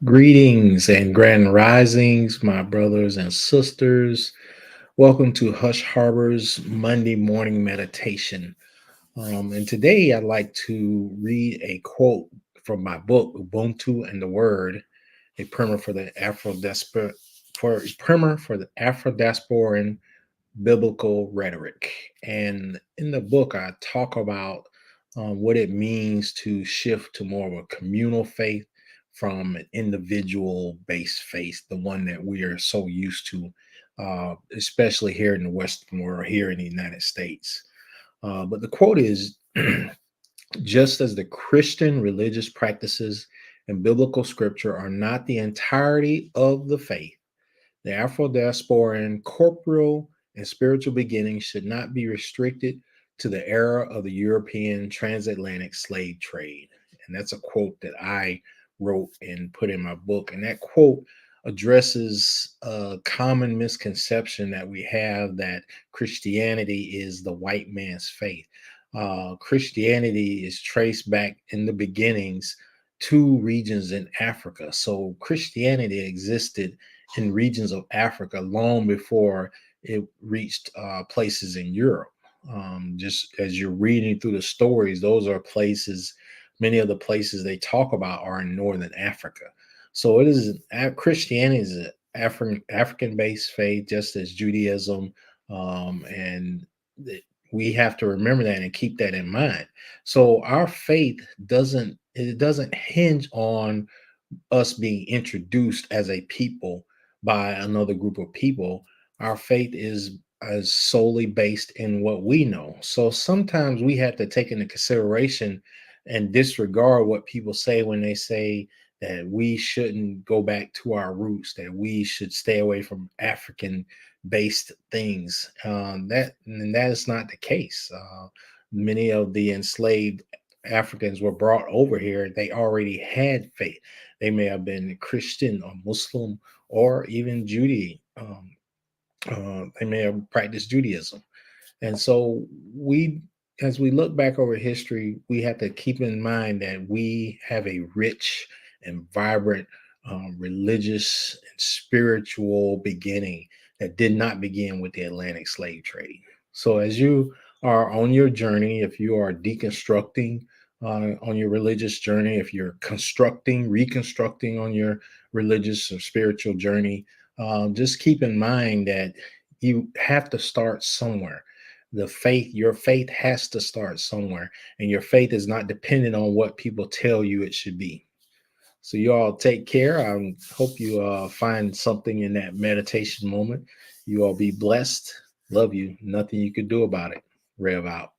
Greetings and grand risings, my brothers and sisters. Welcome to Hush Harbor's Monday morning meditation. And today I'd like to read a quote from my book, Ubuntu and the Word, a primer for the Afro-diasporan biblical rhetoric. And in the book, I talk about what it means to shift to more of a communal faith from an individual based faith, the one that we are so used to, especially here in the Western world, here in the United States. But the quote is just as the Christian religious practices and biblical scripture are not the entirety of the faith, the Afro diasporan corporeal and spiritual beginnings should not be restricted to the era of the European transatlantic slave trade. And that's a quote that I wrote and put in my book. And that quote addresses a common misconception that we have that Christianity is the white man's faith. Christianity is traced back in the beginnings to regions in Africa. So Christianity existed in regions of Africa long before it reached places in Europe. Just as you're reading through the stories, those are places, many of the places they talk about are in Northern Africa. So it is Christianity is an African based faith, just as Judaism, and we have to remember that and keep that in mind. So our faith doesn't hinge on us being introduced as a people by another group of people. Our faith is solely based in what we know. So sometimes we have to take into consideration and disregard what people say when they say that we shouldn't go back to our roots, that we should stay away from African based things. That is not the case. Many of the enslaved Africans were brought over here, they already had faith. They may have been Christian or Muslim or even they may have practiced Judaism. And so as we look back over history, we have to keep in mind that we have a rich and vibrant religious and spiritual beginning that did not begin with the Atlantic slave trade. So as you are on your journey, if you are deconstructing on your religious journey, if you're reconstructing on your religious or spiritual journey, just keep in mind that you have to start somewhere. Your faith has to start somewhere, and your faith is not dependent on what people tell you it should be. So you all take care. I hope you find something in that meditation moment. You all be blessed. Love you. Nothing you could do about it. Rev out.